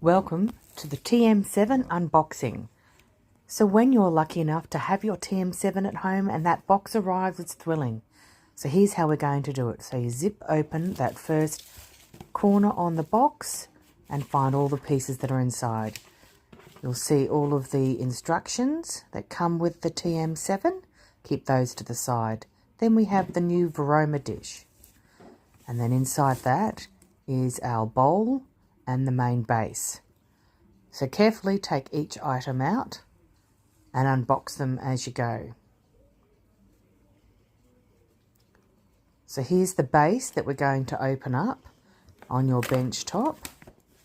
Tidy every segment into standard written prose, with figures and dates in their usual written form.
Welcome to the TM7 unboxing. So when you're lucky enough to have your TM7 at home and that box arrives, it's thrilling. So here's how we're going to do it. So you zip open that first corner on the box and find all the pieces that are inside. You'll see all of the instructions that come with the TM7. Keep those to the side. Then we have the new Varoma dish. And then inside that is our bowl and the main base. So carefully take each item out and unbox them as you go. So here's the base that we're going to open up on your bench top.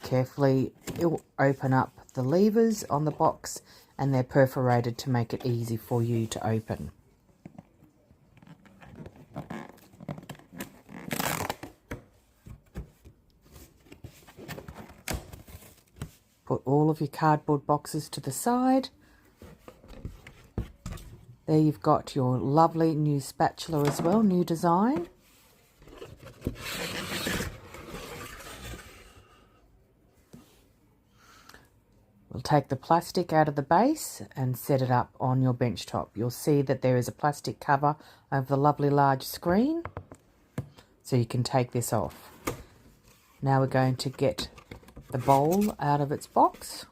Carefully open up the levers on the box, and they're perforated to make it easy for you to open. Put all of your cardboard boxes to the side. There you've got your lovely new spatula as well, new design. We'll take the plastic out of the base and set it up on your bench top. You'll see that there is a plastic cover over the lovely large screen, so you can take this off. Now we're going to get the bowl out of its box.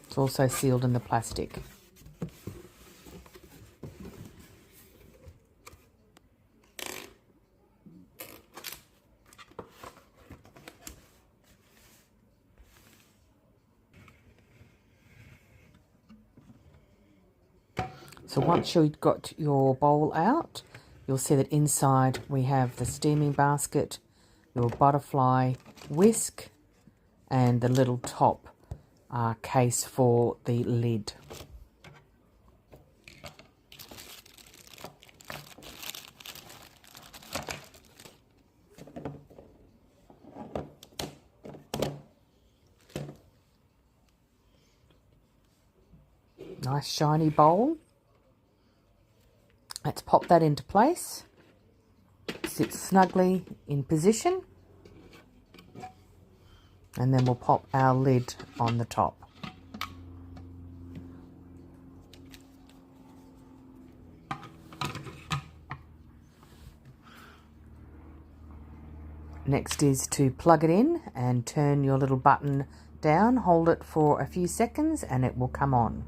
It's also sealed in the plastic. So once you've got your bowl out, you'll see that inside we have the steaming basket, your butterfly whisk, and the little top case for the lid. Nice shiny bowl. Let's pop that into place. Sits snugly in position. And then we'll pop our lid on the top. Next is to plug it in and turn your little button down. Hold it for a few seconds and it will come on.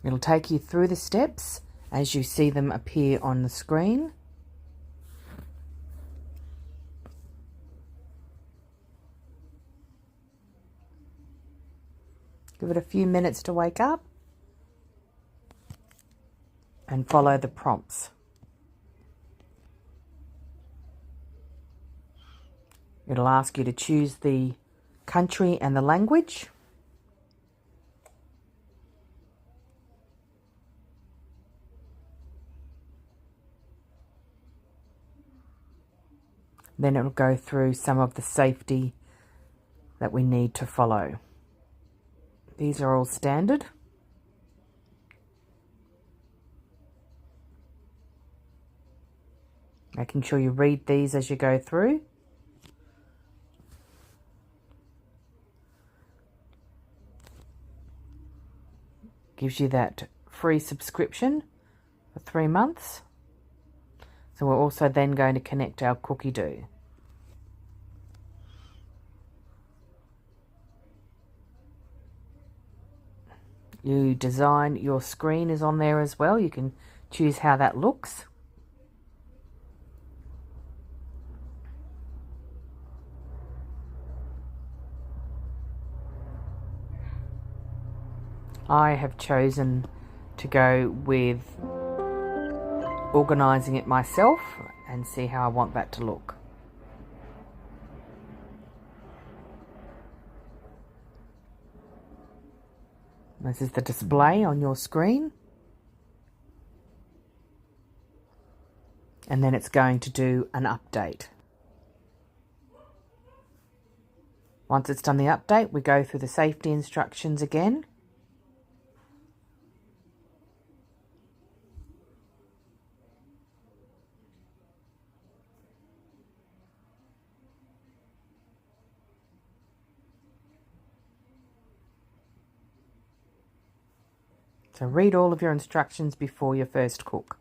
It'll take you through the steps as you see them appear on the screen. Give it a few minutes to wake up and follow the prompts. It'll ask you to choose the country and the language. Then it will go through some of the safety that we need to follow. These are all standard. Making sure you read these as you go through. Gives you that free subscription for 3 months. So we're also then going to connect our cookie dough. You design your screen is on there as well. You can choose how that looks. I have chosen to go with organising it myself and see how I want that to look. This is the display on your screen. And then it's going to do an update. Once it's done the update, we go through the safety instructions again. So read all of your instructions before your first cook.